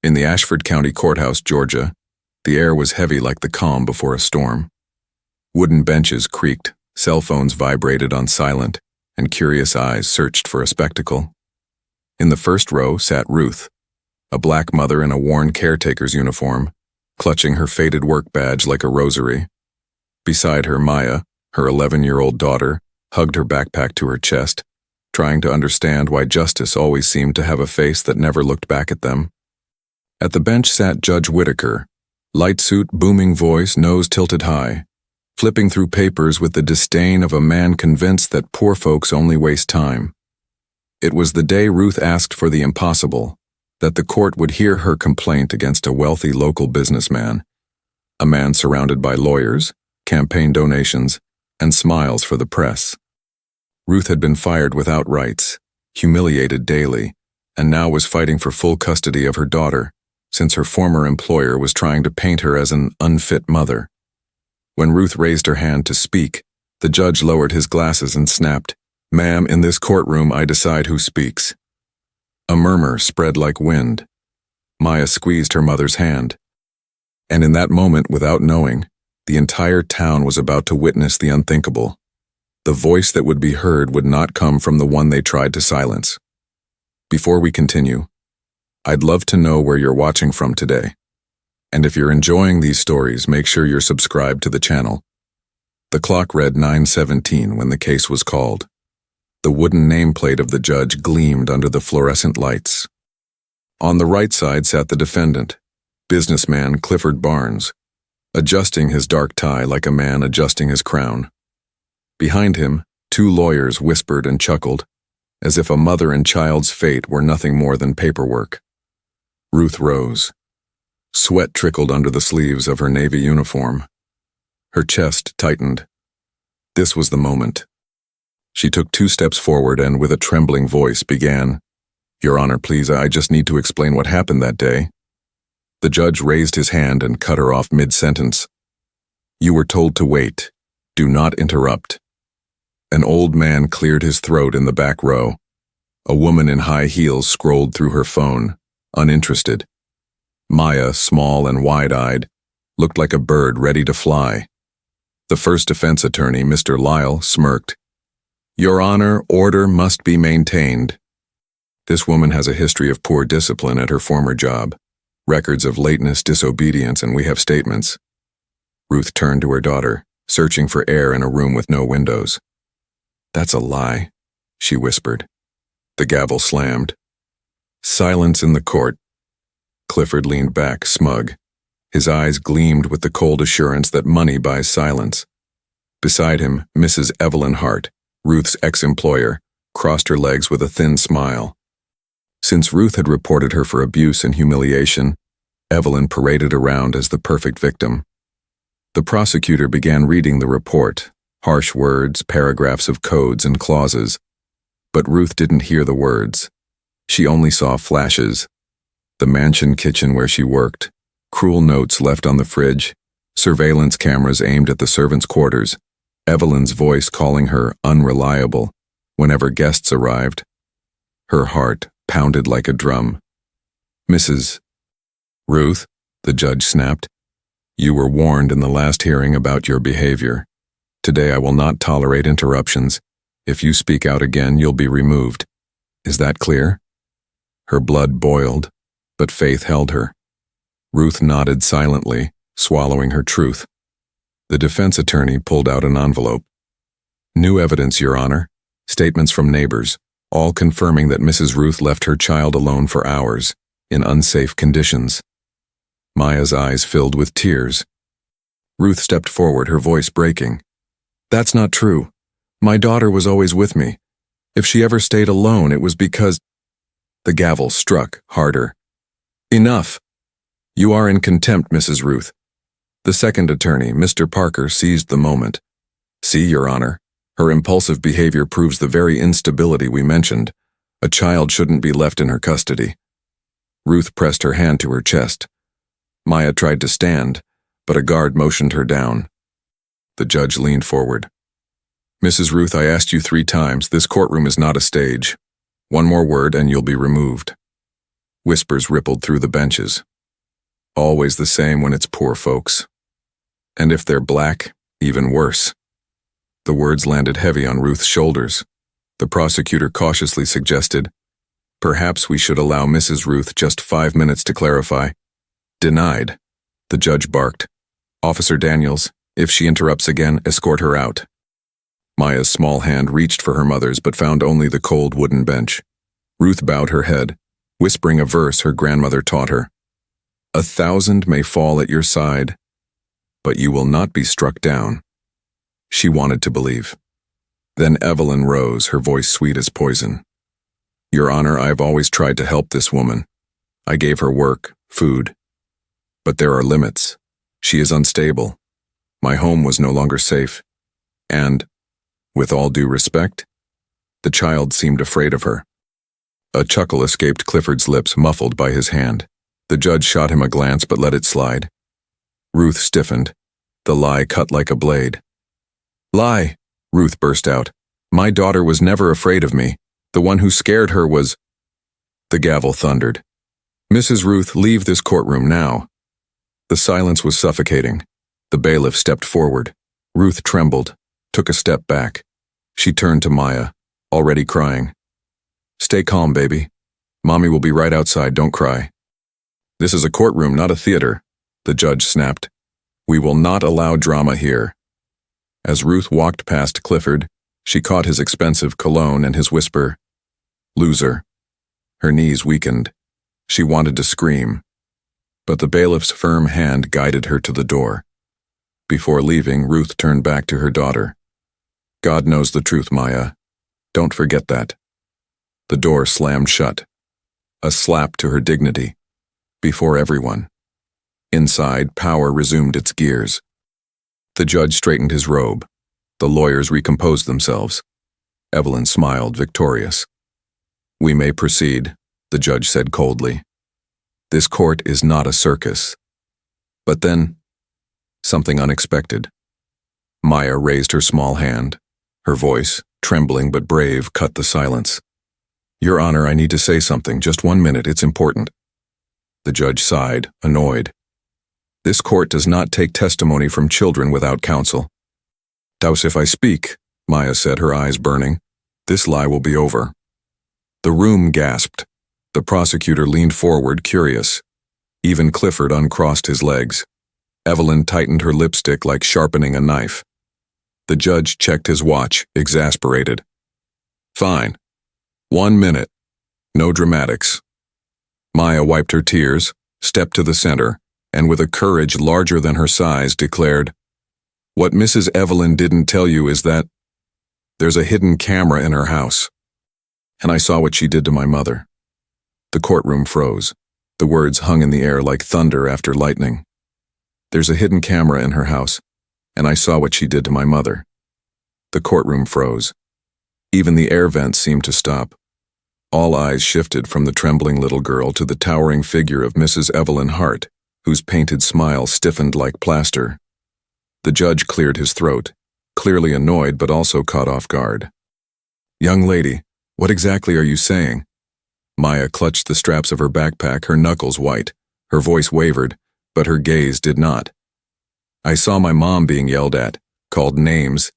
In the Ashford County Courthouse, Georgia, the air was heavy like the calm before a storm. Wooden benches creaked, cell phones vibrated on silent, and curious eyes searched for a spectacle. In the first row sat Ruth, a black mother in a worn caretaker's uniform, clutching her faded work badge like a rosary. Beside her, Maya, her 11-year-old daughter, hugged her backpack to her chest, trying to understand why justice always seemed to have a face that never looked back at them. At the bench sat Judge Whitaker, light suit, booming voice, nose tilted high, flipping through papers with the disdain of a man convinced that poor folks only waste time. It was the day Ruth asked for the impossible, that the court would hear her complaint against a wealthy local businessman, a man surrounded by lawyers, campaign donations, and smiles for the press. Ruth had been fired without rights, humiliated daily, and now was fighting for full custody of her daughter, since her former employer was trying to paint her as an unfit mother. When Ruth raised her hand to speak, the judge lowered his glasses and snapped, "Ma'am, in this courtroom I decide who speaks." A murmur spread like wind. Maya squeezed her mother's hand. And in that moment, without knowing, the entire town was about to witness the unthinkable. The voice that would be heard would not come from the one they tried to silence. Before we continue, I'd love to know where you're watching from today. And if you're enjoying these stories, make sure you're subscribed to the channel. The clock read 9:17 when the case was called. The wooden nameplate of the judge gleamed under the fluorescent lights. On the right side sat the defendant, businessman Clifford Barnes, adjusting his dark tie like a man adjusting his crown. Behind him, two lawyers whispered and chuckled, as if a mother and child's fate were nothing more than paperwork. Ruth rose. Sweat trickled under the sleeves of her navy uniform. Her chest tightened. This was the moment. She took 2 steps forward and, with a trembling voice, began, "Your Honor, please, I just need to explain what happened that day." The judge raised his hand and cut her off mid-sentence. "You were told to wait. Do not interrupt." An old man cleared his throat in the back row. A woman in high heels scrolled through her phone, uninterested. Maya, small and wide-eyed, looked like a bird ready to fly. The first defense attorney, Mr. Lyle, smirked. "Your Honor, order must be maintained." This woman has a history of poor discipline at her former job, records of lateness, disobedience, and we have statements. Ruth turned to her daughter, searching for air in a room with no windows. "That's a lie," she whispered. The gavel slammed. Silence in the court. Clifford leaned back, smug. His eyes gleamed with the cold assurance that money buys silence. Beside him, Mrs. Evelyn Hart, Ruth's ex-employer, crossed her legs with a thin smile. Since Ruth had reported her for abuse and humiliation, Evelyn paraded around as the perfect victim. The prosecutor began reading the report, harsh words, paragraphs of codes and clauses. But Ruth didn't hear the words. She only saw flashes. The mansion kitchen where she worked, cruel notes left on the fridge, surveillance cameras aimed at the servants' quarters, Evelyn's voice calling her unreliable whenever guests arrived. Her heart pounded like a drum. "Mrs. Ruth," the judge snapped, "you were warned in the last hearing about your behavior. Today I will not tolerate interruptions. If you speak out again, you'll be removed. Is that clear?" Her blood boiled, but faith held her. Ruth nodded silently, swallowing her truth. The defense attorney pulled out an envelope. "New evidence, Your Honor. Statements from neighbors, all confirming that Mrs. Ruth left her child alone for hours, in unsafe conditions." Maya's eyes filled with tears. Ruth stepped forward, her voice breaking. "That's not true. My daughter was always with me. If she ever stayed alone, it was because—" The gavel struck harder. "Enough. You are in contempt, Mrs. Ruth." The second attorney, Mr. Parker, seized the moment. "See, Your Honor, her impulsive behavior proves the very instability we mentioned. A child shouldn't be left in her custody." Ruth pressed her hand to her chest. Maya tried to stand, but a guard motioned her down. The judge leaned forward. "Mrs. Ruth, I asked you 3 times. This courtroom is not a stage. One more word and you'll be removed." Whispers rippled through the benches. Always the same when it's poor folks. And if they're black, even worse. The words landed heavy on Ruth's shoulders. The prosecutor cautiously suggested, "Perhaps we should allow Mrs. Ruth just 5 minutes to clarify." Denied. The judge barked, "Officer Daniels, if she interrupts again, escort her out." Maya's small hand reached for her mother's but found only the cold wooden bench. Ruth bowed her head, whispering a verse her grandmother taught her. "1,000 may fall at your side, but you will not be struck down." She wanted to believe. Then Evelyn rose, her voice sweet as poison. "Your Honor, I have always tried to help this woman. I gave her work, food. But there are limits. She is unstable. My home was no longer safe. And, with all due respect," the child seemed afraid of her. A chuckle escaped Clifford's lips, muffled by his hand. The judge shot him a glance but let it slide. Ruth stiffened. The lie cut like a blade. "Lie!" Ruth burst out. "My daughter was never afraid of me. The one who scared her was—" The gavel thundered. "Mrs. Ruth, leave this courtroom now." The silence was suffocating. The bailiff stepped forward. Ruth trembled, took a step back. She turned to Maya, already crying. "Stay calm, baby. Mommy will be right outside, don't cry." "This is a courtroom, not a theater," the judge snapped. "We will not allow drama here." As Ruth walked past Clifford, she caught his expensive cologne and his whisper, "Loser." Her knees weakened. She wanted to scream. But the bailiff's firm hand guided her to the door. Before leaving, Ruth turned back to her daughter. "God knows the truth, Maya. Don't forget that." The door slammed shut. A slap to her dignity. Before everyone. Inside, power resumed its gears. The judge straightened his robe. The lawyers recomposed themselves. Evelyn smiled, victorious. "We may proceed," the judge said coldly. "This court is not a circus." But then, something unexpected. Maya raised her small hand. Her voice, trembling but brave, cut the silence. "Your Honor, I need to say something. Just 1 minute, it's important." The judge sighed, annoyed. "This court does not take testimony from children without counsel." "Douse, if I speak," Maya said, her eyes burning, "this lie will be over." The room gasped. The prosecutor leaned forward, curious. Even Clifford uncrossed his legs. Evelyn tightened her lipstick like sharpening a knife. The judge checked his watch, exasperated. "Fine. 1 minute. No dramatics." Maya wiped her tears, stepped to the center, and with a courage larger than her size declared, "What Mrs. Evelyn didn't tell you is that there's a hidden camera in her house. And I saw what she did to my mother." The courtroom froze. The words hung in the air like thunder after lightning. "There's a hidden camera in her house, and I saw what she did to my mother." The courtroom froze. Even the air vents seemed to stop. All eyes shifted from the trembling little girl to the towering figure of Mrs. Evelyn Hart, whose painted smile stiffened like plaster. The judge cleared his throat, clearly annoyed but also caught off guard. "Young lady, what exactly are you saying?" Maya clutched the straps of her backpack, her knuckles white. Her voice wavered, but her gaze did not. "I saw my mom being yelled at, called names,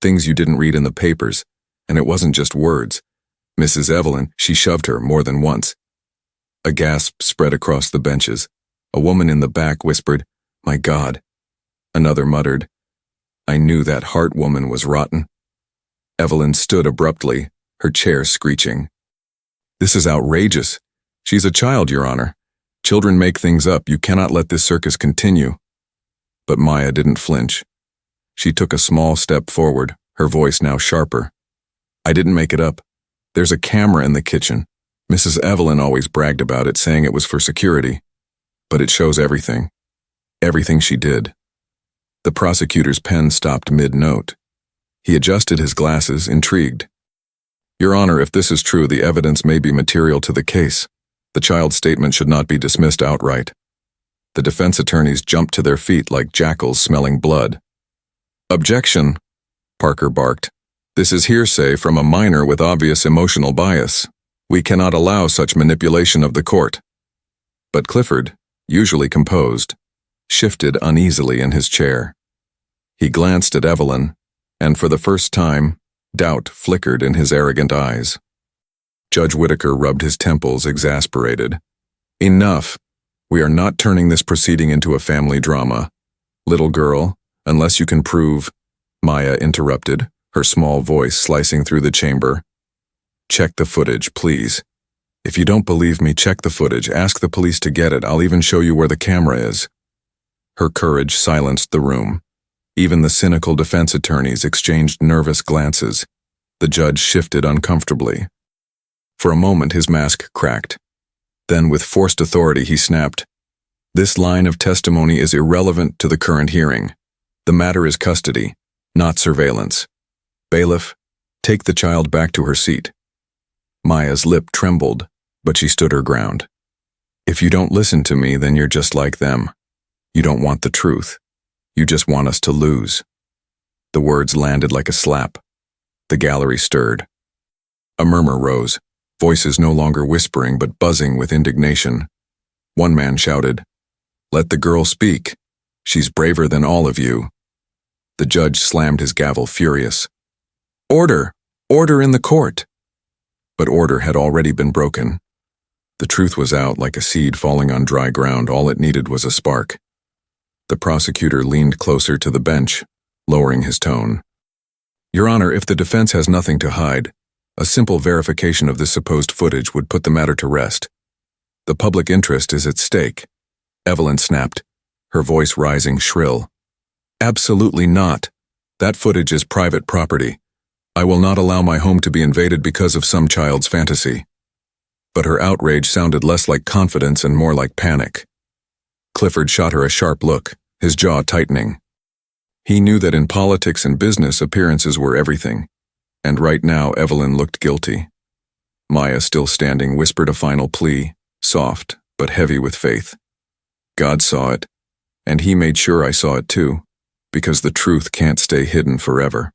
things you didn't read in the papers, and it wasn't just words. Mrs. Evelyn, she shoved her more than once." A gasp spread across the benches. A woman in the back whispered, "My God." Another muttered, "I knew that Hart woman was rotten." Evelyn stood abruptly, her chair screeching. "This is outrageous. She's a child, Your Honor. Children make things up. You cannot let this circus continue." But Maya didn't flinch. She took a small step forward, her voice now sharper. "I didn't make it up. There's a camera in the kitchen. Mrs. Evelyn always bragged about it, saying it was for security. But it shows everything. Everything she did." The prosecutor's pen stopped mid-note. He adjusted his glasses, intrigued. "Your Honor, if this is true, the evidence may be material to the case. The child's statement should not be dismissed outright." The defense attorneys jumped to their feet like jackals smelling blood. "Objection," Parker barked. "This is hearsay from a minor with obvious emotional bias. We cannot allow such manipulation of the court." But Clifford, usually composed, shifted uneasily in his chair. He glanced at Evelyn, and for the first time, doubt flickered in his arrogant eyes. Judge Whitaker rubbed his temples, exasperated. Enough! We are not turning this proceeding into a family drama. Little girl, unless you can prove— Maya interrupted, her small voice slicing through the chamber. Check the footage, please. If you don't believe me, check the footage. Ask the police to get it. I'll even show you where the camera is. Her courage silenced the room. Even the cynical defense attorneys exchanged nervous glances. The judge shifted uncomfortably. For a moment, his mask cracked. Then, with forced authority, he snapped, "This line of testimony is irrelevant to the current hearing. The matter is custody, not surveillance. Bailiff, take the child back to her seat." Maya's lip trembled, but she stood her ground. "If you don't listen to me, then you're just like them. You don't want the truth. You just want us to lose." The words landed like a slap. The gallery stirred. A murmur rose, voices no longer whispering but buzzing with indignation. One man shouted, "Let the girl speak. She's braver than all of you." The judge slammed his gavel, furious. "Order! Order in the court!" But order had already been broken. The truth was out like a seed falling on dry ground. All it needed was a spark. The prosecutor leaned closer to the bench, lowering his tone. "Your Honor, if the defense has nothing to hide, a simple verification of this supposed footage would put the matter to rest. The public interest is at stake." Evelyn snapped, her voice rising shrill. "Absolutely not. That footage is private property. I will not allow my home to be invaded because of some child's fantasy." But her outrage sounded less like confidence and more like panic. Clifford shot her a sharp look, his jaw tightening. He knew that in politics and business, appearances were everything. And right now, Evelyn looked guilty. Maya, still standing, whispered a final plea, soft but heavy with faith. "God saw it, and he made sure I saw it too, because the truth can't stay hidden forever."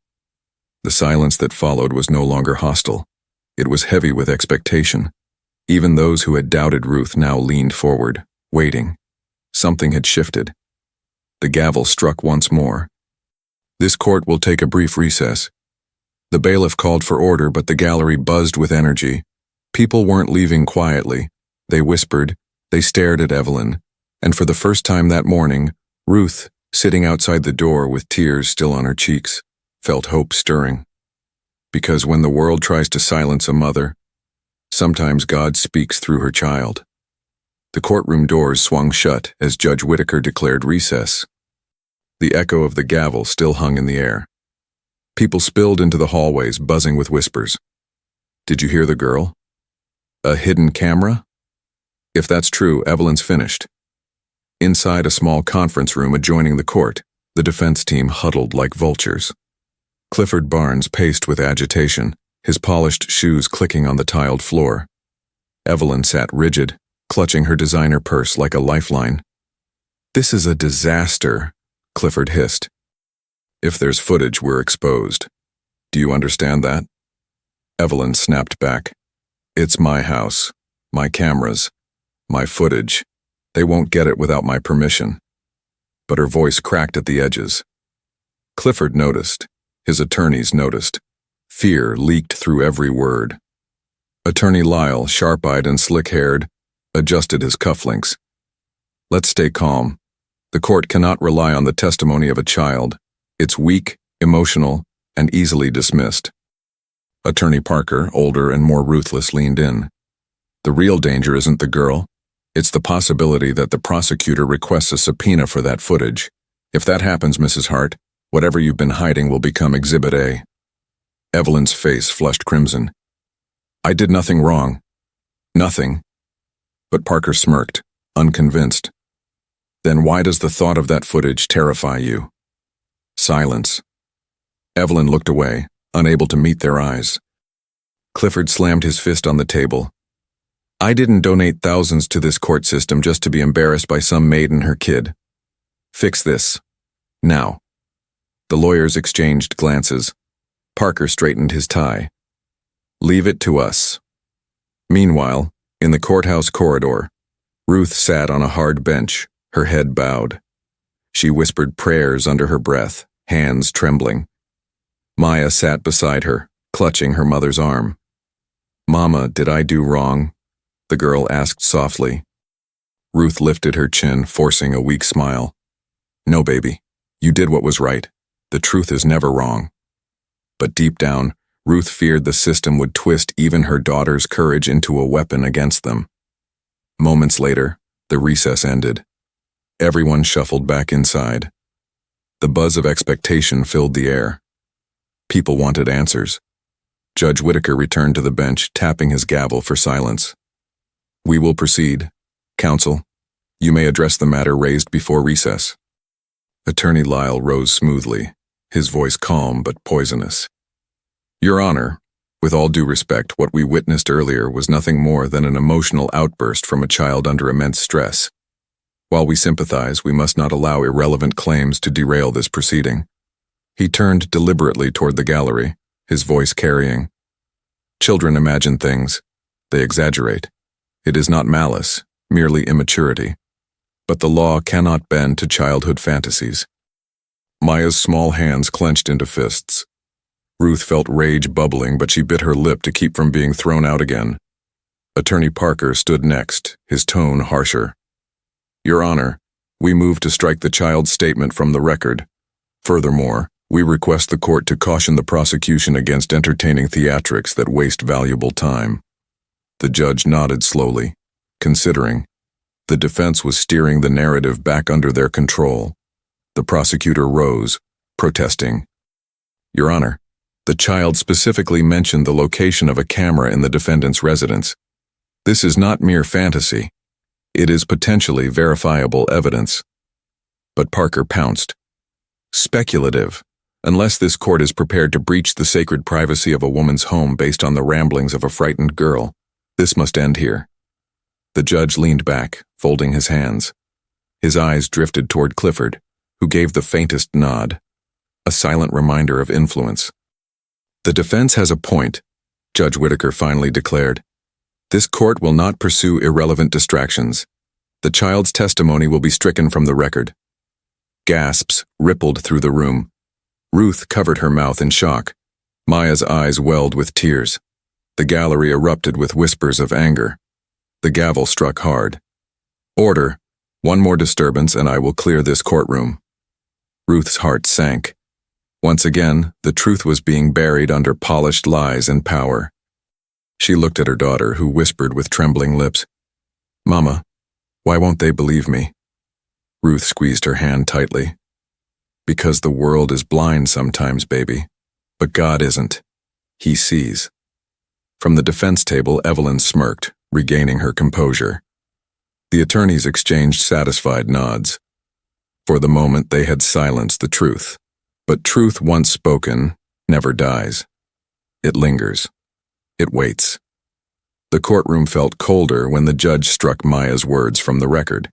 The silence that followed was no longer hostile. It was heavy with expectation. Even those who had doubted Ruth now leaned forward, waiting. Something had shifted. The gavel struck once more. "This court will take a brief recess." The bailiff called for order, but the gallery buzzed with energy. People weren't leaving quietly. They whispered, they stared at Evelyn, and for the first time that morning, Ruth, sitting outside the door with tears still on her cheeks, felt hope stirring. Because when the world tries to silence a mother, sometimes God speaks through her child. The courtroom doors swung shut as Judge Whitaker declared recess. The echo of the gavel still hung in the air. People spilled into the hallways, buzzing with whispers. "Did you hear the girl? A hidden camera? If that's true, Evelyn's finished." Inside a small conference room adjoining the court, the defense team huddled like vultures. Clifford Barnes paced with agitation, his polished shoes clicking on the tiled floor. Evelyn sat rigid, clutching her designer purse like a lifeline. "This is a disaster," Clifford hissed. "If there's footage, we're exposed. Do you understand that?" Evelyn snapped back. "It's my house, my cameras, my footage. They won't get it without my permission." But her voice cracked at the edges. Clifford noticed. His attorneys noticed. Fear leaked through every word. Attorney Lyle, sharp-eyed and slick-haired, adjusted his cufflinks. "Let's stay calm. The court cannot rely on the testimony of a child. It's weak, emotional, and easily dismissed." Attorney Parker, older and more ruthless, leaned in. "The real danger isn't the girl. It's the possibility that the prosecutor requests a subpoena for that footage. If that happens, Mrs. Hart, whatever you've been hiding will become Exhibit A." Evelyn's face flushed crimson. "I did nothing wrong. Nothing." But Parker smirked, unconvinced. "Then why does the thought of that footage terrify you?" Silence. Evelyn looked away, unable to meet their eyes. Clifford slammed his fist on the table. "I didn't donate thousands to this court system just to be embarrassed by some maid and her kid. Fix this. Now." The lawyers exchanged glances. Parker straightened his tie. "Leave it to us." Meanwhile, in the courthouse corridor, Ruth sat on a hard bench, her head bowed. She whispered prayers under her breath, hands trembling. Maya sat beside her, clutching her mother's arm. "Mama, did I do wrong?" the girl asked softly. Ruth lifted her chin, forcing a weak smile. "No, baby. You did what was right. The truth is never wrong." But deep down, Ruth feared the system would twist even her daughter's courage into a weapon against them. Moments later, the recess ended. Everyone shuffled back inside. The buzz of expectation filled the air. People wanted answers. Judge Whitaker returned to the bench, tapping his gavel for silence. "We will proceed. Counsel, you may address the matter raised before recess." Attorney Lyle rose smoothly, his voice calm but poisonous. "Your Honor, with all due respect, what we witnessed earlier was nothing more than an emotional outburst from a child under immense stress. While we sympathize, we must not allow irrelevant claims to derail this proceeding." He turned deliberately toward the gallery, his voice carrying. "Children imagine things. They exaggerate. It is not malice, merely immaturity. But the law cannot bend to childhood fantasies." Maya's small hands clenched into fists. Ruth felt rage bubbling, but she bit her lip to keep from being thrown out again. Attorney Parker stood next, his tone harsher. "Your Honor, we move to strike the child's statement from the record. Furthermore, we request the court to caution the prosecution against entertaining theatrics that waste valuable time." The judge nodded slowly, considering. The defense was steering the narrative back under their control. The prosecutor rose, protesting. "Your Honor, the child specifically mentioned the location of a camera in the defendant's residence. This is not mere fantasy. It is potentially verifiable evidence." But Parker pounced. "Speculative. Unless this court is prepared to breach the sacred privacy of a woman's home based on the ramblings of a frightened girl, this must end here." The judge leaned back, folding his hands. His eyes drifted toward Clifford, who gave the faintest nod, a silent reminder of influence. "The defense has a point," Judge Whitaker finally declared. "This court will not pursue irrelevant distractions. The child's testimony will be stricken from the record." Gasps rippled through the room. Ruth covered her mouth in shock. Maya's eyes welled with tears. The gallery erupted with whispers of anger. The gavel struck hard. "Order. One more disturbance and I will clear this courtroom." Ruth's heart sank. Once again, the truth was being buried under polished lies and power. She looked at her daughter, who whispered with trembling lips, "Mama, why won't they believe me?" Ruth squeezed her hand tightly. "Because the world is blind sometimes, baby. But God isn't. He sees." From the defense table, Evelyn smirked, regaining her composure. The attorneys exchanged satisfied nods. For the moment, they had silenced the truth. But truth once spoken never dies. It lingers. It waits. The courtroom felt colder when the judge struck Maya's words from the record.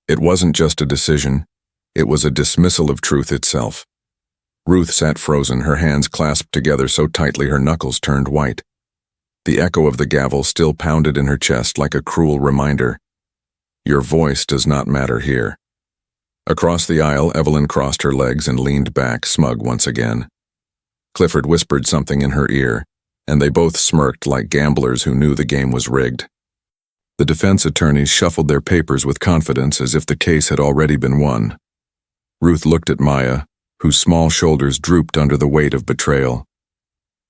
It wasn't just a decision. It was a dismissal of truth itself. Ruth sat frozen, her hands clasped together so tightly her knuckles turned white. The echo of the gavel still pounded in her chest like a cruel reminder. Your voice does not matter here. Across the aisle, Evelyn crossed her legs and leaned back, smug once again. Clifford whispered something in her ear, and they both smirked like gamblers who knew the game was rigged. The defense attorneys shuffled their papers with confidence as if the case had already been won. Ruth looked at Maya, whose small shoulders drooped under the weight of betrayal.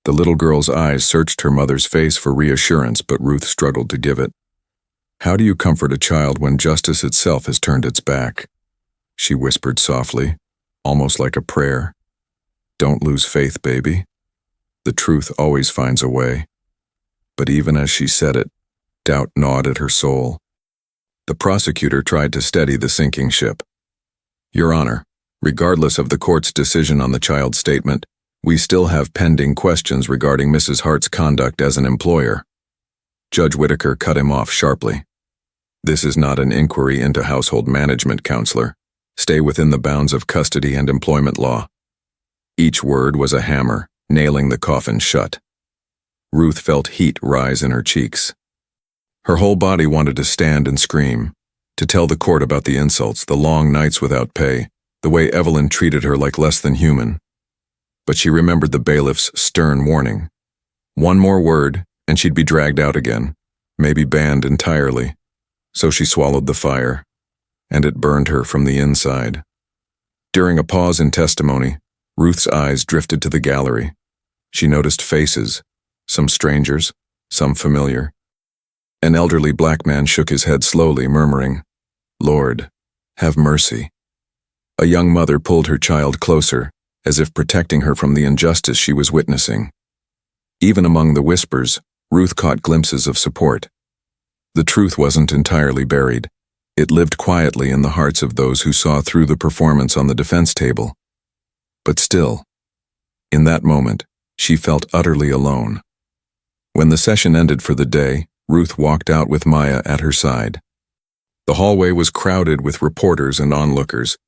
The little girl's eyes searched her mother's face for reassurance, but Ruth struggled to give it. How do you comfort a child when justice itself has turned its back? She whispered softly, almost like a prayer. Don't lose faith, baby. The truth always finds a way. But even as she said it, doubt gnawed at her soul. The prosecutor tried to steady the sinking ship. Your Honor, regardless of the court's decision on the child's statement, we still have pending questions regarding Mrs. Hart's conduct as an employer. Judge Whitaker cut him off sharply. This is not an inquiry into household management, counselor. Stay within the bounds of custody and employment law. Each word was a hammer, nailing the coffin shut. Ruth felt heat rise in her cheeks. Her whole body wanted to stand and scream, to tell the court about the insults, the long nights without pay, the way Evelyn treated her like less than human. But she remembered the bailiff's stern warning. One more word, and she'd be dragged out again, maybe banned entirely. So she swallowed the fire, and it burned her from the inside. During a pause in testimony, Ruth's eyes drifted to the gallery. She noticed faces, some strangers, some familiar. An elderly black man shook his head slowly, murmuring, "Lord, have mercy." A young mother pulled her child closer, as if protecting her from the injustice she was witnessing. Even among the whispers, Ruth caught glimpses of support. The truth wasn't entirely buried. It lived quietly in the hearts of those who saw through the performance on the defense table. But still, in that moment, she felt utterly alone. When the session ended for the day, Ruth walked out with Maya at her side. The hallway was crowded with reporters and onlookers.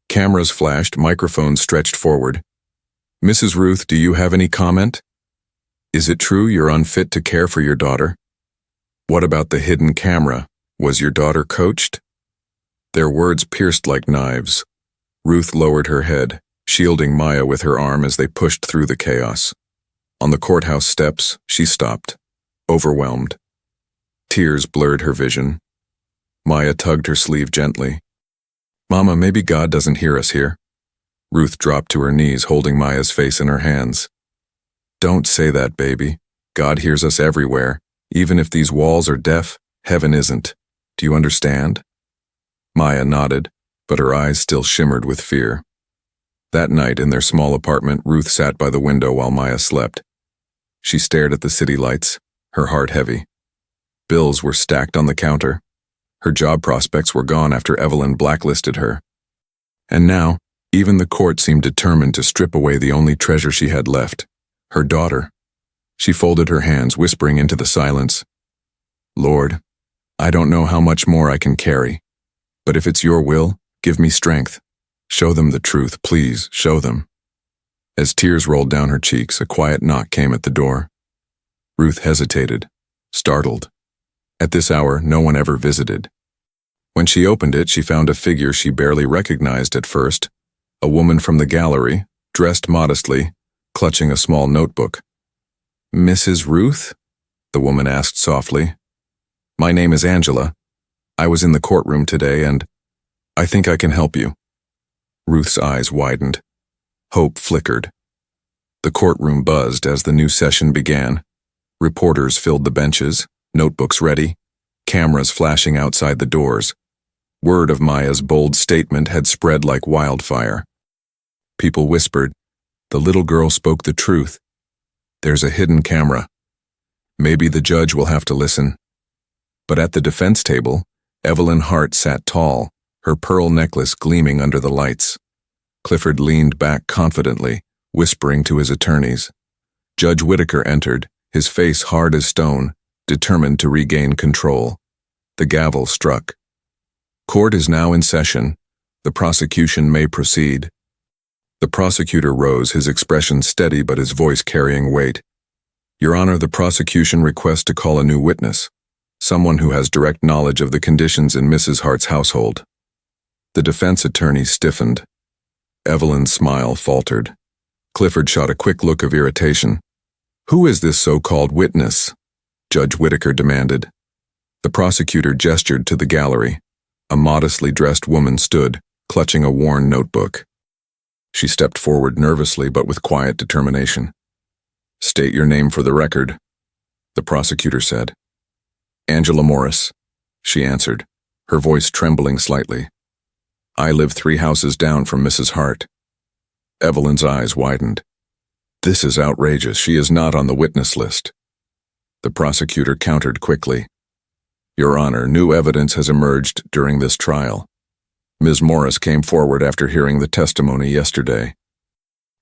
Cameras flashed, microphones stretched forward. "Mrs. Ruth, do you have any comment? Is it true you're unfit to care for your daughter? What about the hidden camera? Was your daughter coached?" Their words pierced like knives. Ruth lowered her head, shielding Maya with her arm as they pushed through the chaos. On the courthouse steps, she stopped, overwhelmed. Tears blurred her vision. Maya tugged her sleeve gently. "Mama, maybe God doesn't hear us here." Ruth dropped to her knees, holding Maya's face in her hands. "Don't say that, baby. God hears us everywhere. Even if these walls are deaf, heaven isn't. Do you understand?" Maya nodded, but her eyes still shimmered with fear. That night in their small apartment, Ruth sat by the window while Maya slept. She stared at the city lights, her heart heavy. Bills were stacked on the counter. Her job prospects were gone after Evelyn blacklisted her. And now, even the court seemed determined to strip away the only treasure she had left, her daughter. She folded her hands, whispering into the silence, "Lord, I don't know how much more I can carry, but if it's your will, give me strength. Show them the truth, please, show them." As tears rolled down her cheeks, a quiet knock came at the door. Ruth hesitated, startled. At this hour, no one ever visited. When she opened it, she found a figure she barely recognized at first, a woman from the gallery, dressed modestly, clutching a small notebook. "Mrs. Ruth?" the woman asked softly. "My name is Angela. I was in the courtroom today and I think I can help you." Ruth's eyes widened. Hope flickered. The courtroom buzzed as the new session began. Reporters filled the benches, notebooks ready, cameras flashing outside the doors. Word of Maya's bold statement had spread like wildfire. People whispered, "The little girl spoke the truth. There's a hidden camera. Maybe the judge will have to listen." But at the defense table, Evelyn Hart sat tall, her pearl necklace gleaming under the lights. Clifford leaned back confidently, whispering to his attorneys. Judge Whitaker entered, his face hard as stone, determined to regain control. The gavel struck. "Court is now in session. The prosecution may proceed." The prosecutor rose, his expression steady but his voice carrying weight. "Your Honor, the prosecution requests to call a new witness, someone who has direct knowledge of the conditions in Mrs. Hart's household." The defense attorney stiffened. Evelyn's smile faltered. Clifford shot a quick look of irritation. "Who is this so-called witness?" Judge Whitaker demanded. The prosecutor gestured to the gallery. A modestly dressed woman stood, clutching a worn notebook. She stepped forward nervously but with quiet determination. "State your name for the record," the prosecutor said. "Angela Morris," she answered, her voice trembling slightly. "I live 3 houses down from Mrs. Hart." Evelyn's eyes widened. "This is outrageous. She is not on the witness list." The prosecutor countered quickly. "Your Honor, new evidence has emerged during this trial. Ms. Morris came forward after hearing the testimony yesterday.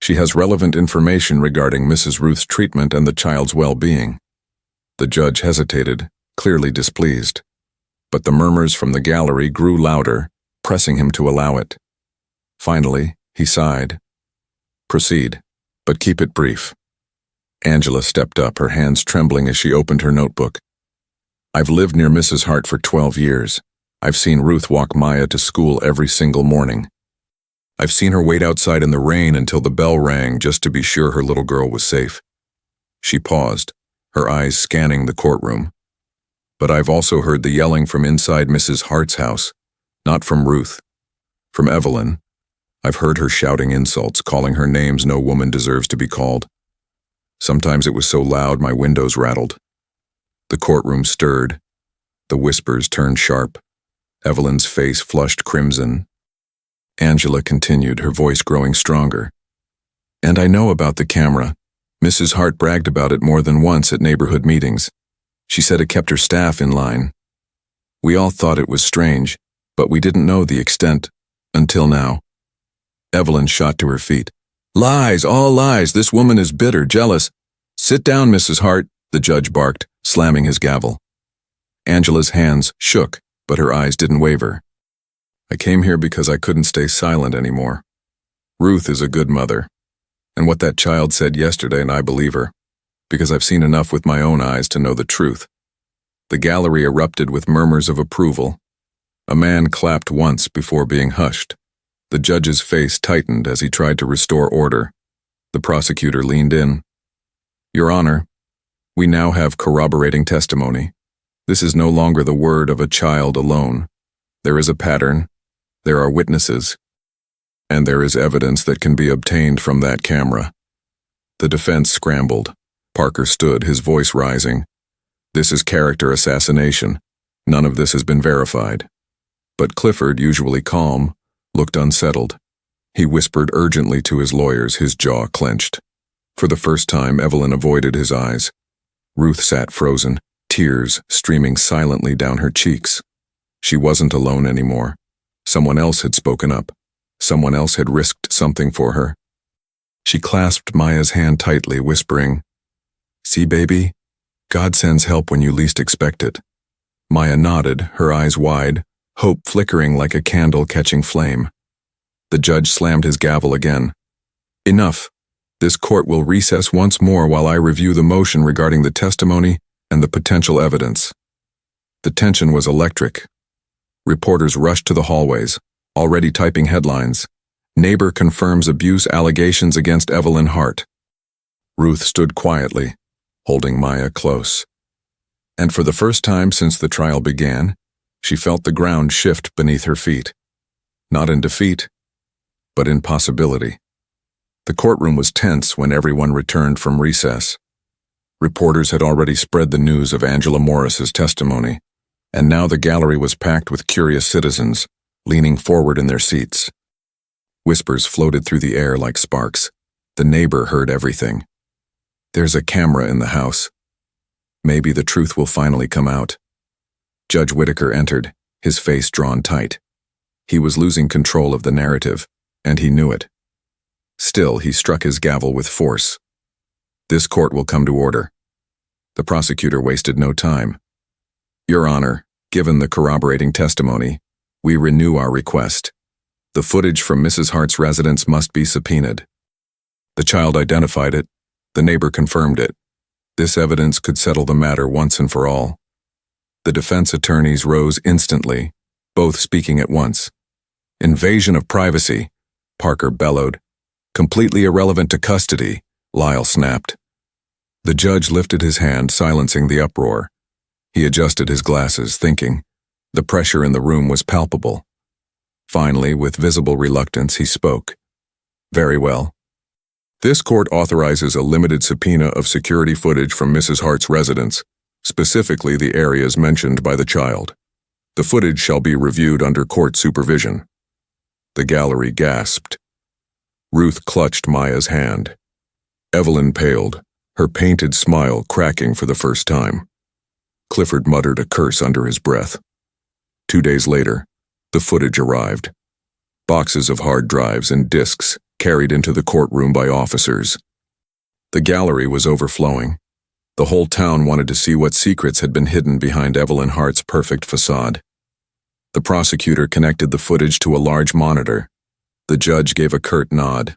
She has relevant information regarding Mrs. Ruth's treatment and the child's well-being." The judge hesitated, clearly displeased. But the murmurs from the gallery grew louder, pressing him to allow it. Finally, he sighed. "Proceed, but keep it brief." Angela stepped up, her hands trembling as she opened her notebook. I've lived near Mrs. Hart for 12 years. I've seen Ruth walk Maya to school every single morning. I've seen her wait outside in the rain until the bell rang just to be sure her little girl was safe. She paused, her eyes scanning the courtroom. But I've also heard the yelling from inside Mrs. Hart's house, not from Ruth. From Evelyn. I've heard her shouting insults, calling her names no woman deserves to be called. Sometimes it was so loud my windows rattled. The courtroom stirred. The whispers turned sharp. Evelyn's face flushed crimson. Angela continued, her voice growing stronger. And I know about the camera. Mrs. Hart bragged about it more than once at neighborhood meetings. She said it kept her staff in line. We all thought it was strange, but we didn't know the extent, until now. Evelyn shot to her feet. Lies, all lies. This woman is bitter, jealous. Sit down, Mrs. Hart, the judge barked, slamming his gavel. Angela's hands shook, but her eyes didn't waver. I came here because I couldn't stay silent anymore. Ruth is a good mother. And what that child said yesterday, and I believe her, because I've seen enough with my own eyes to know the truth. The gallery erupted with murmurs of approval. A man clapped once before being hushed. The judge's face tightened as he tried to restore order. The prosecutor leaned in. Your Honor, we now have corroborating testimony. This is no longer the word of a child alone. There is a pattern, there are witnesses, and there is evidence that can be obtained from that camera. The defense scrambled. Parker stood, his voice rising. This is character assassination. None of this has been verified. But Clifford, usually calm, looked unsettled. He whispered urgently to his lawyers, his jaw clenched. For the first time, Evelyn avoided his eyes. Ruth sat frozen, tears streaming silently down her cheeks. She wasn't alone anymore. Someone else had spoken up. Someone else had risked something for her. She clasped Maya's hand tightly, whispering, See, baby, God sends help when you least expect it. Maya nodded, her eyes wide, hope flickering like a candle catching flame. The judge slammed his gavel again. Enough. This court will recess once more while I review the motion regarding the testimony and the potential evidence. The tension was electric. Reporters rushed to the hallways, already typing headlines. Neighbor confirms abuse allegations against Evelyn Hart. Ruth stood quietly, holding Maya close. And for the first time since the trial began, she felt the ground shift beneath her feet. Not in defeat, but in possibility. The courtroom was tense when everyone returned from recess. Reporters had already spread the news of Angela Morris's testimony, and now the gallery was packed with curious citizens, leaning forward in their seats. Whispers floated through the air like sparks. The neighbor heard everything. There's a camera in the house. Maybe the truth will finally come out. Judge Whitaker entered, his face drawn tight. He was losing control of the narrative, and he knew it. Still, he struck his gavel with force. This court will come to order. The prosecutor wasted no time. Your Honor, given the corroborating testimony, we renew our request. The footage from Mrs. Hart's residence must be subpoenaed. The child identified it. The neighbor confirmed it. This evidence could settle the matter once and for all. The defense attorneys rose instantly, both speaking at once. Invasion of privacy, Parker bellowed. Completely irrelevant to custody, Lyle snapped. The judge lifted his hand, silencing the uproar. He adjusted his glasses, thinking. The pressure in the room was palpable. Finally, with visible reluctance, he spoke. Very well. This court authorizes a limited subpoena of security footage from Mrs. Hart's residence, specifically the areas mentioned by the child. The footage shall be reviewed under court supervision. The gallery gasped. Ruth clutched Maya's hand. Evelyn paled, her painted smile cracking for the first time. Clifford muttered a curse under his breath. 2 days later, the footage arrived. Boxes of hard drives and discs carried into the courtroom by officers. The gallery was overflowing. The whole town wanted to see what secrets had been hidden behind Evelyn Hart's perfect facade. The prosecutor connected the footage to a large monitor. The judge gave a curt nod.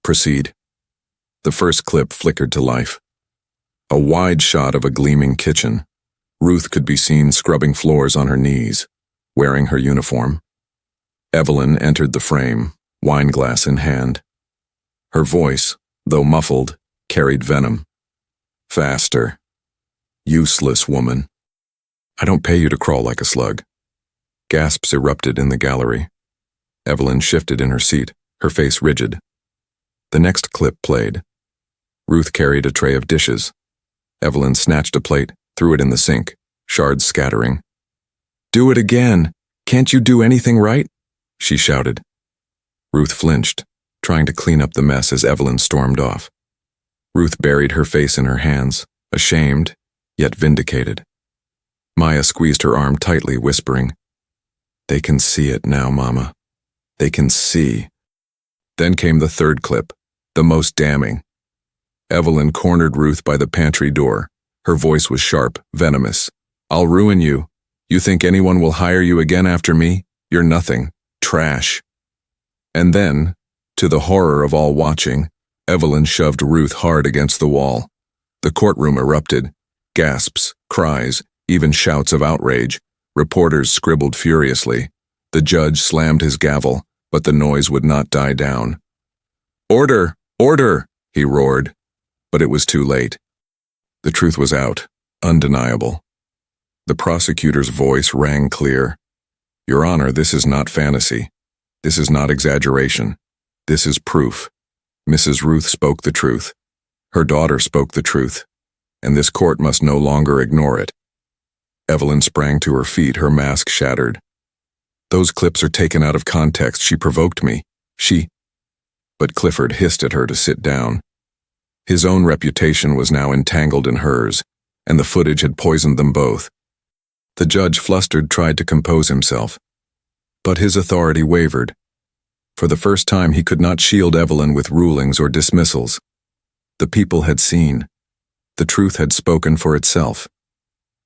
Proceed. The first clip flickered to life. A wide shot of a gleaming kitchen. Ruth could be seen scrubbing floors on her knees, wearing her uniform. Evelyn entered the frame, wineglass in hand. Her voice, though muffled, carried venom. Faster. Useless woman. I don't pay you to crawl like a slug. Gasps erupted in the gallery. Evelyn shifted in her seat, her face rigid. The next clip played. Ruth carried a tray of dishes. Evelyn snatched a plate, threw it in the sink, shards scattering. "Do it again! Can't you do anything right?" she shouted. Ruth flinched, trying to clean up the mess as Evelyn stormed off. Ruth buried her face in her hands, ashamed, yet vindicated. Maya squeezed her arm tightly, whispering, "They can see it now, Mama. They can see." Then came the third clip, the most damning. Evelyn cornered Ruth by the pantry door. Her voice was sharp, venomous. "I'll ruin you. You think anyone will hire you again after me? You're nothing. Trash." And then, to the horror of all watching, Evelyn shoved Ruth hard against the wall. The courtroom erupted. Gasps, cries, even shouts of outrage. Reporters scribbled furiously. The judge slammed his gavel, but the noise would not die down. "Order! Order!" he roared. But it was too late. The truth was out, undeniable. The prosecutor's voice rang clear. "Your Honor, this is not fantasy. This is not exaggeration. This is proof. Mrs. Ruth spoke the truth. Her daughter spoke the truth. And this court must no longer ignore it." Evelyn sprang to her feet, her mask shattered. "Those clips are taken out of context. She provoked me. But Clifford hissed at her to sit down. His own reputation was now entangled in hers, and the footage had poisoned them both. The judge, flustered, tried to compose himself. But his authority wavered. For the first time, he could not shield Evelyn with rulings or dismissals. The people had seen. The truth had spoken for itself.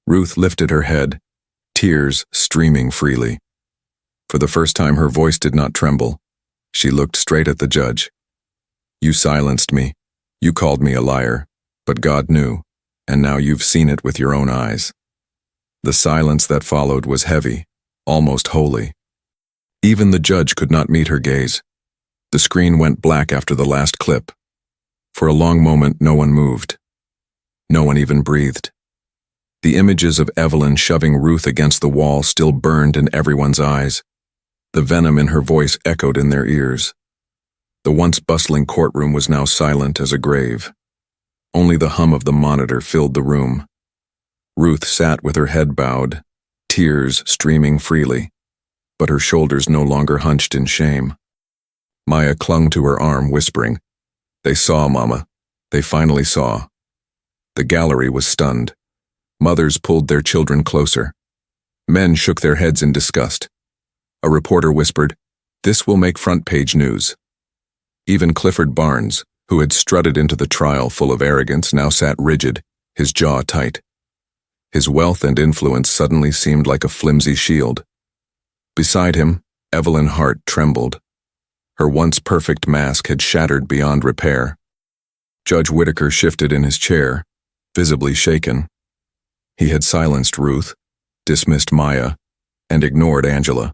Ruth lifted her head, tears streaming freely. For the first time, her voice did not tremble. She looked straight at the judge. "You silenced me. You called me a liar. But God knew, and now you've seen it with your own eyes." The silence that followed was heavy, almost holy. Even the judge could not meet her gaze. The screen went black after the last clip. For a long moment, no one moved. No one even breathed. The images of Evelyn shoving Ruth against the wall still burned in everyone's eyes. The venom in her voice echoed in their ears. The once bustling courtroom was now silent as a grave. Only the hum of the monitor filled the room. Ruth sat with her head bowed, tears streaming freely, but her shoulders no longer hunched in shame. Maya clung to her arm, whispering, "They saw, Mama. They finally saw." The gallery was stunned. Mothers pulled their children closer. Men shook their heads in disgust. A reporter whispered, "This will make front-page news." Even Clifford Barnes, who had strutted into the trial full of arrogance, now sat rigid, his jaw tight. His wealth and influence suddenly seemed like a flimsy shield. Beside him, Evelyn Hart trembled. Her once perfect mask had shattered beyond repair. Judge Whitaker shifted in his chair, visibly shaken. He had silenced Ruth, dismissed Maya, and ignored Angela.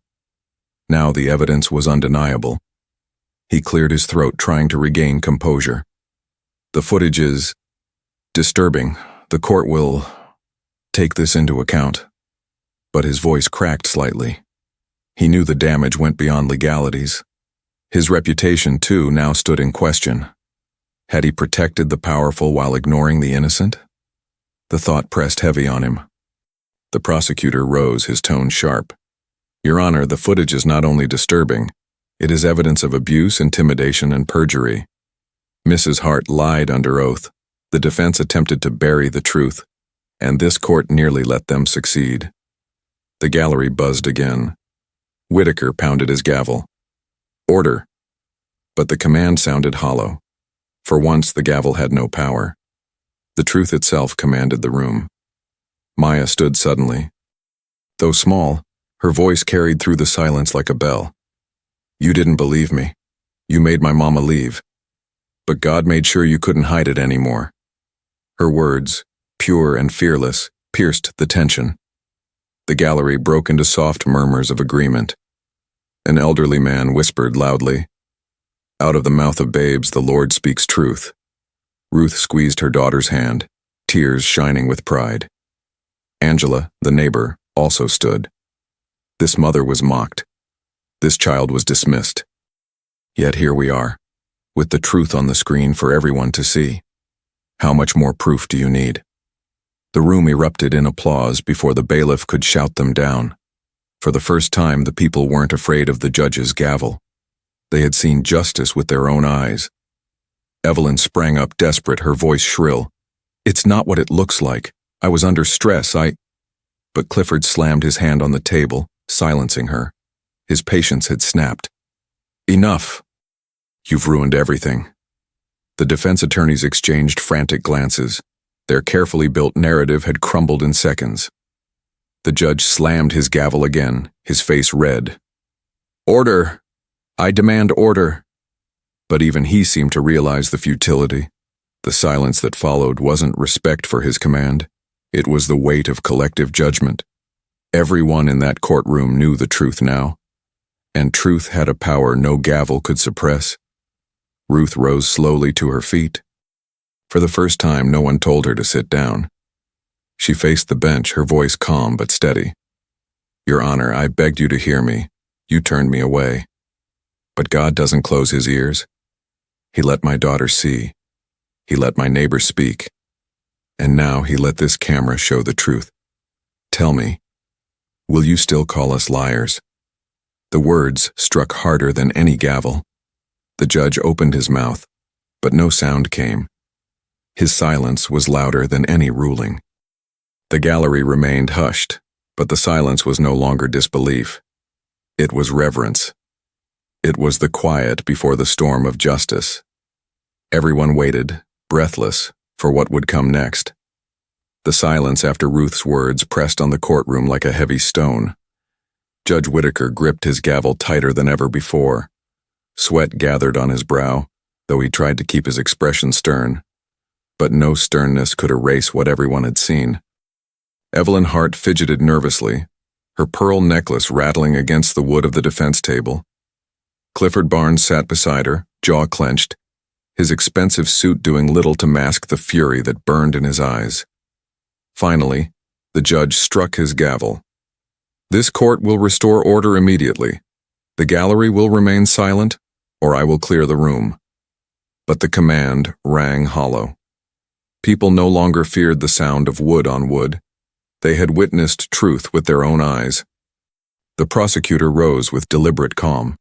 Now the evidence was undeniable. He cleared his throat, trying to regain composure. "The footage is disturbing. The court will take this into account." But his voice cracked slightly. He knew the damage went beyond legalities. His reputation, too, now stood in question. Had he protected the powerful while ignoring the innocent? The thought pressed heavy on him. The prosecutor rose, his tone sharp. "Your Honor, the footage is not only disturbing, it is evidence of abuse, intimidation, and perjury. Mrs. Hart lied under oath. The defense attempted to bury the truth, and this court nearly let them succeed." The gallery buzzed again. Whitaker pounded his gavel. "Order." But the command sounded hollow. For once, the gavel had no power. The truth itself commanded the room. Maya stood suddenly. Though small, her voice carried through the silence like a bell. "You didn't believe me. You made my mama leave. But God made sure you couldn't hide it anymore." Her words, pure and fearless, pierced the tension. The gallery broke into soft murmurs of agreement. An elderly man whispered loudly, "Out of the mouth of babes the Lord speaks truth." Ruth squeezed her daughter's hand, tears shining with pride. Angela, the neighbor, also stood. This mother was mocked. This child was dismissed. Yet here we are, with the truth on the screen for everyone to see. How much more proof do you need? The room erupted in applause before the bailiff could shout them down. For the first time, the people weren't afraid of the judge's gavel. They had seen justice with their own eyes. Evelyn sprang up desperate, her voice shrill. "It's not what it looks like. I was under stress, But Clifford slammed his hand on the table, silencing her. His patience had snapped. "Enough. You've ruined everything." The defense attorneys exchanged frantic glances. Their carefully built narrative had crumbled in seconds. The judge slammed his gavel again, his face red. "Order! I demand order!" But even he seemed to realize the futility. The silence that followed wasn't respect for his command. It was the weight of collective judgment. Everyone in that courtroom knew the truth now. And truth had a power no gavel could suppress. Ruth rose slowly to her feet. For the first time, no one told her to sit down. She faced the bench, her voice calm but steady. "Your Honor, I begged you to hear me. You turned me away. But God doesn't close his ears. He let my daughter see. He let my neighbor speak. And now he let this camera show the truth. Tell me, will you still call us liars?" The words struck harder than any gavel. The judge opened his mouth, but no sound came. His silence was louder than any ruling. The gallery remained hushed, but the silence was no longer disbelief. It was reverence. It was the quiet before the storm of justice. Everyone waited, breathless, for what would come next. The silence after Ruth's words pressed on the courtroom like a heavy stone. Judge Whitaker gripped his gavel tighter than ever before. Sweat gathered on his brow, though he tried to keep his expression stern. But no sternness could erase what everyone had seen. Evelyn Hart fidgeted nervously, her pearl necklace rattling against the wood of the defense table. Clifford Barnes sat beside her, jaw clenched, his expensive suit doing little to mask the fury that burned in his eyes. Finally, the judge struck his gavel. "This court will restore order immediately. The gallery will remain silent, or I will clear the room." But the command rang hollow. People no longer feared the sound of wood on wood. They had witnessed truth with their own eyes. The prosecutor rose with deliberate calm.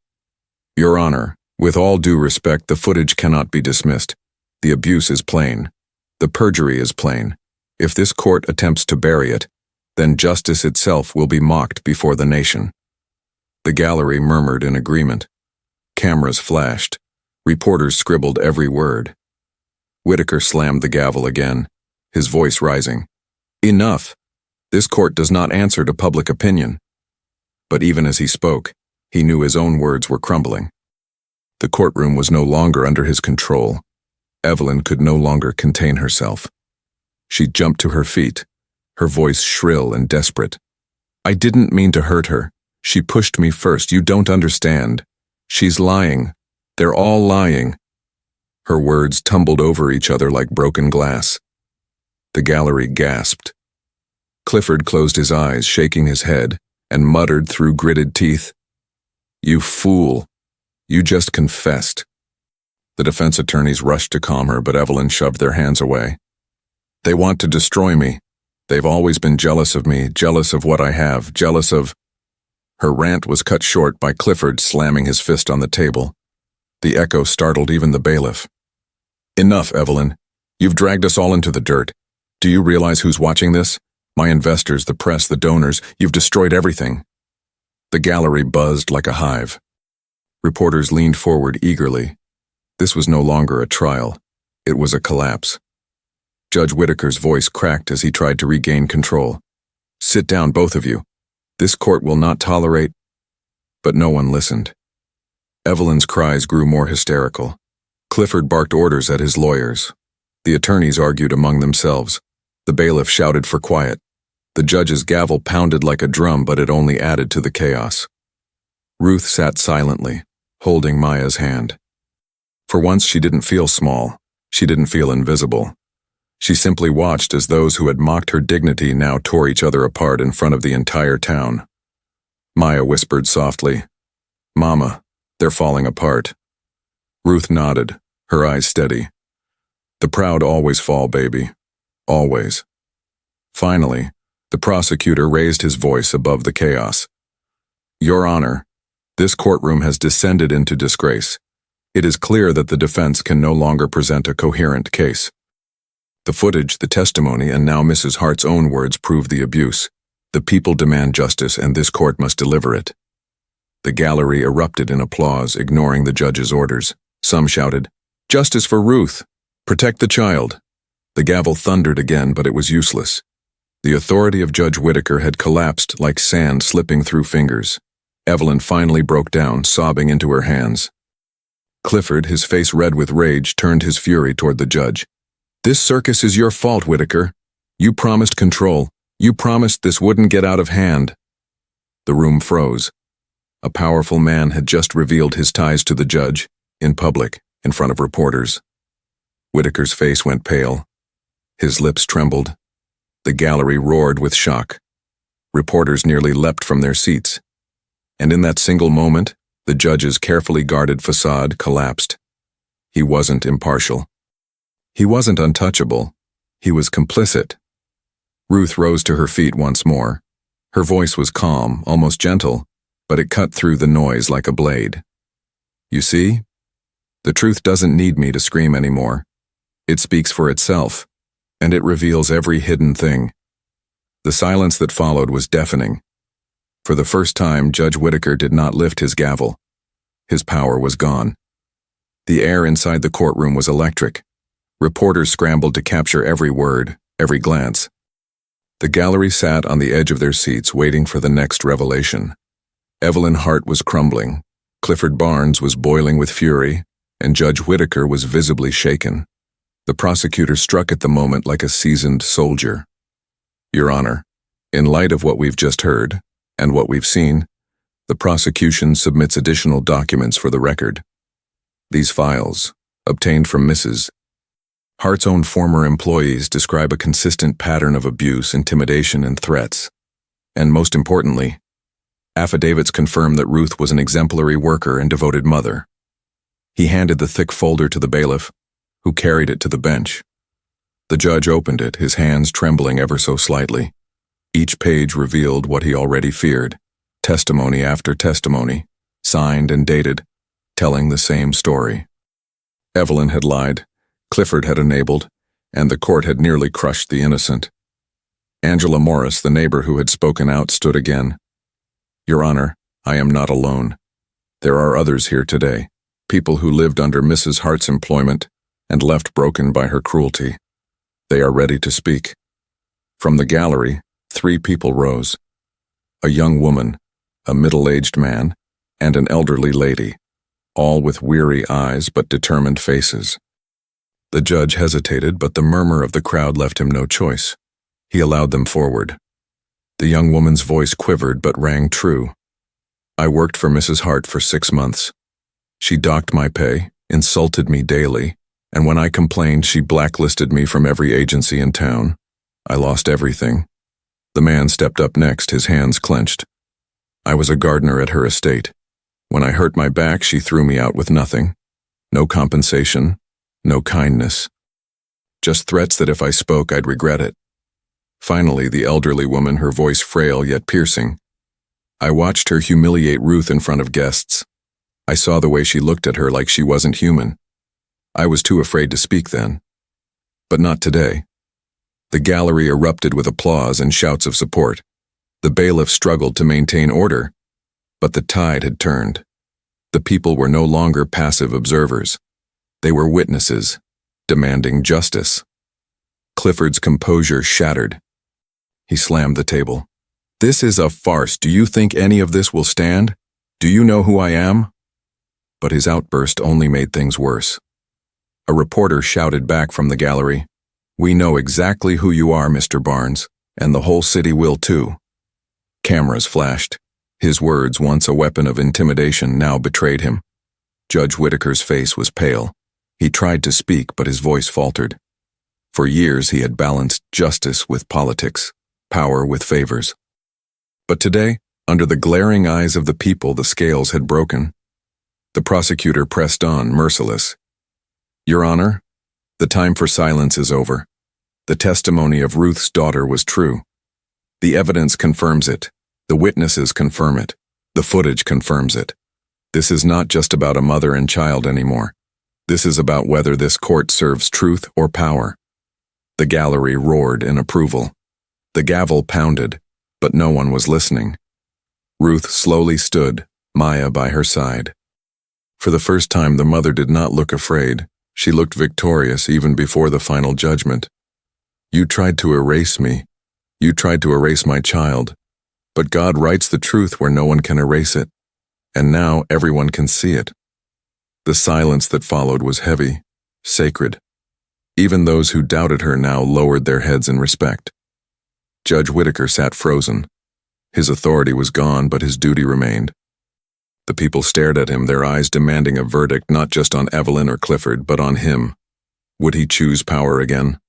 "Your Honor, with all due respect, the footage cannot be dismissed. The abuse is plain. The perjury is plain. If this court attempts to bury it, then justice itself will be mocked before the nation." The gallery murmured in agreement. Cameras flashed. Reporters scribbled every word. Whitaker slammed the gavel again, his voice rising. "Enough! This court does not answer to public opinion." But even as he spoke, he knew his own words were crumbling. The courtroom was no longer under his control. Evelyn could no longer contain herself. She jumped to her feet, her voice shrill and desperate. "I didn't mean to hurt her. She pushed me first. You don't understand. She's lying. They're all lying." Her words tumbled over each other like broken glass. The gallery gasped. Clifford closed his eyes, shaking his head, and muttered through gritted teeth, "You fool. You just confessed." The defense attorneys rushed to calm her, but Evelyn shoved their hands away. "They want to destroy me. They've always been jealous of me, jealous of what I have, jealous of—" Her rant was cut short by Clifford slamming his fist on the table. The echo startled even the bailiff. "Enough, Evelyn. You've dragged us all into the dirt. Do you realize who's watching this? My investors, the press, the donors. You've destroyed everything." The gallery buzzed like a hive. Reporters leaned forward eagerly. This was no longer a trial. It was a collapse. Judge Whitaker's voice cracked as he tried to regain control. "Sit down, both of you. This court will not tolerate—" But no one listened. Evelyn's cries grew more hysterical. Clifford barked orders at his lawyers. The attorneys argued among themselves. The bailiff shouted for quiet. The judge's gavel pounded like a drum, but it only added to the chaos. Ruth sat silently, holding Maya's hand. For once she didn't feel small. She didn't feel invisible. She simply watched as those who had mocked her dignity now tore each other apart in front of the entire town. Maya whispered softly, "Mama, they're falling apart." Ruth nodded, her eyes steady. "The proud always fall, baby. Always." Finally, the prosecutor raised his voice above the chaos. "Your Honor, this courtroom has descended into disgrace. It is clear that the defense can no longer present a coherent case. The footage, the testimony, and now Mrs. Hart's own words prove the abuse. The people demand justice, and this court must deliver it." The gallery erupted in applause, ignoring the judge's orders. Some shouted, "Justice for Ruth! Protect the child!" The gavel thundered again, but it was useless. The authority of Judge Whitaker had collapsed like sand slipping through fingers. Evelyn finally broke down, sobbing into her hands. Clifford, his face red with rage, turned his fury toward the judge. "This circus is your fault, Whitaker. You promised control. You promised this wouldn't get out of hand." The room froze. A powerful man had just revealed his ties to the judge, in public, in front of reporters. Whitaker's face went pale. His lips trembled. The gallery roared with shock. Reporters nearly leapt from their seats. And in that single moment, the judge's carefully guarded facade collapsed. He wasn't impartial. He wasn't untouchable. He was complicit. Ruth rose to her feet once more. Her voice was calm, almost gentle, but it cut through the noise like a blade. "You see? The truth doesn't need me to scream anymore. It speaks for itself, and it reveals every hidden thing." The silence that followed was deafening. For the first time, Judge Whitaker did not lift his gavel. His power was gone. The air inside the courtroom was electric. Reporters scrambled to capture every word, every glance. The gallery sat on the edge of their seats, waiting for the next revelation. Evelyn Hart was crumbling, Clifford Barnes was boiling with fury, and Judge Whitaker was visibly shaken. The prosecutor struck at the moment like a seasoned soldier. "Your Honor, in light of what we've just heard, and what we've seen, the prosecution submits additional documents for the record. These files, obtained from Mrs. Hart's own former employees, describe a consistent pattern of abuse, intimidation, and threats. And most importantly, affidavits confirm that Ruth was an exemplary worker and devoted mother." He handed the thick folder to the bailiff, who carried it to the bench. The judge opened it, his hands trembling ever so slightly. Each page revealed what he already feared, testimony after testimony, signed and dated, telling the same story. Evelyn had lied, Clifford had enabled, and the court had nearly crushed the innocent. Angela Morris, the neighbor who had spoken out, stood again. "Your Honor, I am not alone. There are others here today, people who lived under Mrs. Hart's employment and left broken by her cruelty. They are ready to speak." From the gallery, 3 people rose. A young woman, a middle-aged man, and an elderly lady, all with weary eyes but determined faces. The judge hesitated, but the murmur of the crowd left him no choice. He allowed them forward. The young woman's voice quivered but rang true. "I worked for Mrs. Hart for 6 months. She docked my pay, insulted me daily, and when I complained, she blacklisted me from every agency in town. I lost everything." The man stepped up next, his hands clenched. "I was a gardener at her estate. When I hurt my back, she threw me out with nothing. No compensation, no kindness. Just threats that if I spoke, I'd regret it." Finally, the elderly woman, her voice frail yet piercing. "I watched her humiliate Ruth in front of guests. I saw the way she looked at her like she wasn't human. I was too afraid to speak then. But not today." The gallery erupted with applause and shouts of support. The bailiff struggled to maintain order, but the tide had turned. The people were no longer passive observers. They were witnesses, demanding justice. Clifford's composure shattered. He slammed the table. "This is a farce. Do you think any of this will stand? Do you know who I am?" But his outburst only made things worse. A reporter shouted back from the gallery, "We know exactly who you are, Mr. Barnes. and the whole city will too. Cameras flashed. His words, once a weapon of intimidation, now betrayed him. Judge Whitaker's face was pale. He tried to speak, but his voice faltered. For years he had balanced justice with politics, power with favors. But today, under the glaring eyes of the people, the scales had broken. The prosecutor pressed on, merciless. Your Honor, the time for silence is over. The testimony of Ruth's daughter was true. The evidence confirms it. The witnesses confirm it. The footage confirms it. This is not just about a mother and child anymore. This is about whether this court serves truth or power. The gallery roared in approval. The gavel pounded, but no one was listening. Ruth slowly stood, Maya by her side. For the first time, the mother did not look afraid. She looked victorious even before the final judgment. You tried to erase me. You tried to erase my child. But God writes the truth where no one can erase it. And now everyone can see it. The silence that followed was heavy, sacred. Even those who doubted her now lowered their heads in respect. Judge Whitaker sat frozen. His authority was gone, but his duty remained. The people stared at him, their eyes demanding a verdict not just on Evelyn or Clifford, but on him. Would he choose power again?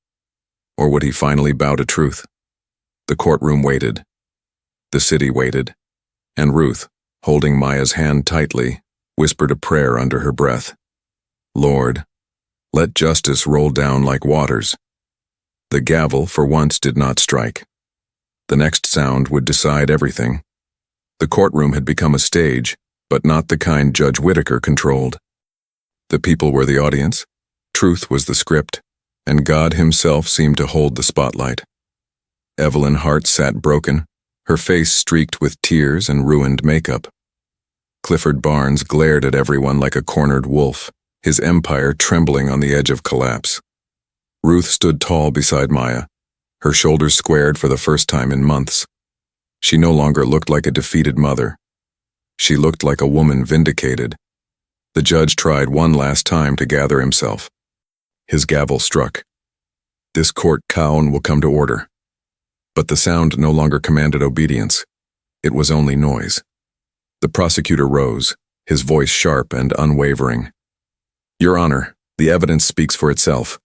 Or would he finally bow to truth? The courtroom waited. The city waited. And Ruth, holding Maya's hand tightly, whispered a prayer under her breath. Lord, let justice roll down like waters. The gavel, for once, did not strike. The next sound would decide everything. The courtroom had become a stage, but not the kind Judge Whitaker controlled. The people were the audience, truth was the script, and God himself seemed to hold the spotlight. Evelyn Hart sat broken, her face streaked with tears and ruined makeup. Clifford Barnes glared at everyone like a cornered wolf, his empire trembling on the edge of collapse. Ruth stood tall beside Maya, her shoulders squared for the first time in months. She no longer looked like a defeated mother. She looked like a woman vindicated. The judge tried one last time to gather himself. His gavel struck. This court, Cowan, will come to order. But the sound no longer commanded obedience. It was only noise. The prosecutor rose, his voice sharp and unwavering. Your Honor, the evidence speaks for itself.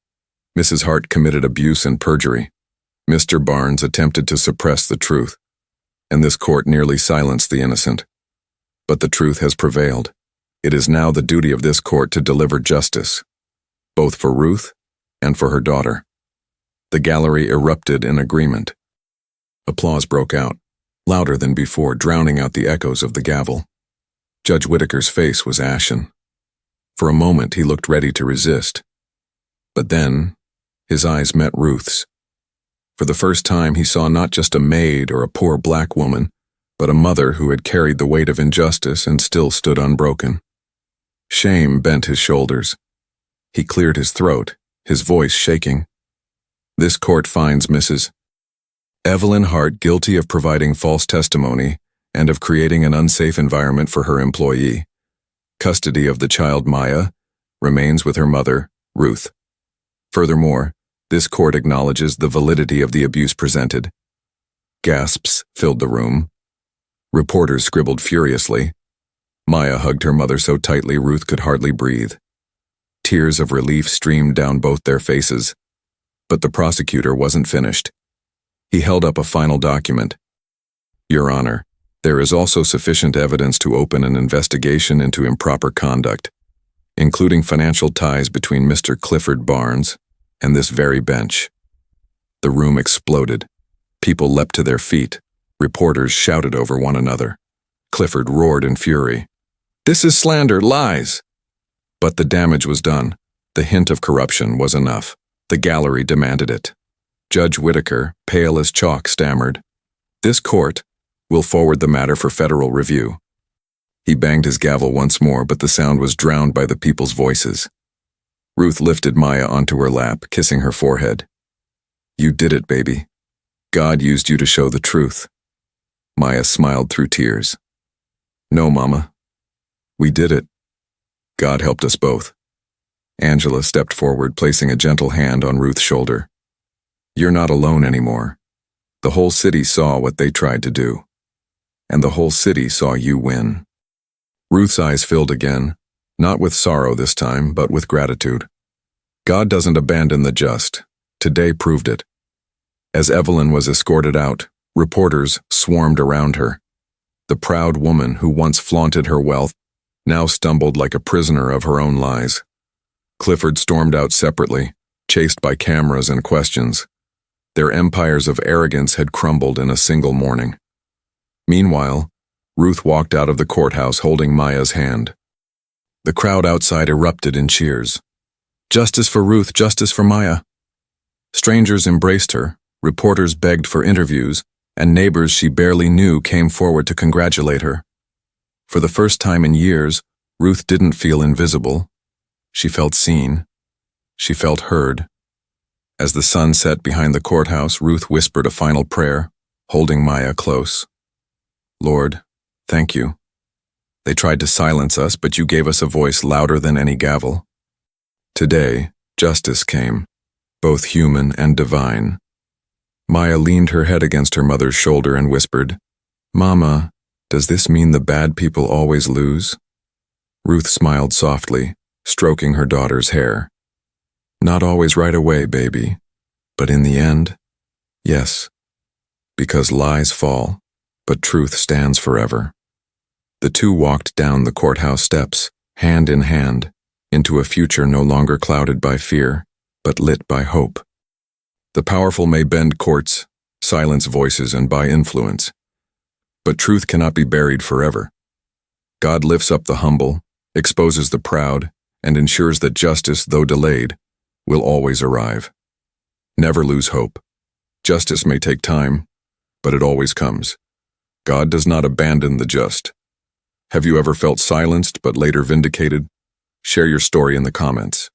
Mrs. Hart committed abuse and perjury. Mr. Barnes attempted to suppress the truth, and this court nearly silenced the innocent. But the truth has prevailed. It is now the duty of this court to deliver justice, both for Ruth and for her daughter. The gallery erupted in agreement. Applause broke out, louder than before, drowning out the echoes of the gavel. Judge Whitaker's face was ashen. For a moment he looked ready to resist. But then, his eyes met Ruth's. For the first time he saw not just a maid or a poor black woman, but a mother who had carried the weight of injustice and still stood unbroken. Shame bent his shoulders. He cleared his throat, his voice shaking. This court finds Mrs. Evelyn Hart guilty of providing false testimony and of creating an unsafe environment for her employee. Custody of the child Maya remains with her mother, Ruth. Furthermore, this court acknowledges the validity of the abuse presented. Gasps filled the room. Reporters scribbled furiously. Maya hugged her mother so tightly Ruth could hardly breathe. Tears of relief streamed down both their faces. But the prosecutor wasn't finished. He held up a final document. Your Honor, there is also sufficient evidence to open an investigation into improper conduct, including financial ties between Mr. Clifford Barnes and this very bench. The room exploded. People leapt to their feet. Reporters shouted over one another. Clifford roared in fury. This is slander, lies! But the damage was done. The hint of corruption was enough. The gallery demanded it. Judge Whitaker, pale as chalk, stammered, This court will forward the matter for federal review. He banged his gavel once more, but the sound was drowned by the people's voices. Ruth lifted Maya onto her lap, kissing her forehead. You did it, baby. God used you to show the truth. Maya smiled through tears. No, Mama. We did it. God helped us both. Angela stepped forward, placing a gentle hand on Ruth's shoulder. You're not alone anymore. The whole city saw what they tried to do. And the whole city saw you win. Ruth's eyes filled again, not with sorrow this time, but with gratitude. God doesn't abandon the just. Today proved it. As Evelyn was escorted out, reporters swarmed around her. The proud woman who once flaunted her wealth now stumbled like a prisoner of her own lies. Clifford stormed out separately, chased by cameras and questions. Their empires of arrogance had crumbled in a single morning. Meanwhile, Ruth walked out of the courthouse holding Maya's hand. The crowd outside erupted in cheers. Justice for Ruth, justice for Maya. Strangers embraced her, reporters begged for interviews, and neighbors she barely knew came forward to congratulate her. For the first time in years, Ruth didn't feel invisible. She felt seen. She felt heard. As the sun set behind the courthouse, Ruth whispered a final prayer, holding Maya close. Lord, thank you. They tried to silence us, but you gave us a voice louder than any gavel. Today, justice came, both human and divine. Maya leaned her head against her mother's shoulder and whispered, Mama, does this mean the bad people always lose? Ruth smiled softly, stroking her daughter's hair. Not always right away, baby, but in the end, yes, because lies fall, but truth stands forever. The two walked down the courthouse steps, hand in hand, into a future no longer clouded by fear, but lit by hope. The powerful may bend courts, silence voices, and buy influence, but truth cannot be buried forever. God lifts up the humble, exposes the proud, and ensures that justice, though delayed, will always arrive. Never lose hope. Justice may take time, but it always comes. God does not abandon the just. Have you ever felt silenced but later vindicated? Share your story in the comments.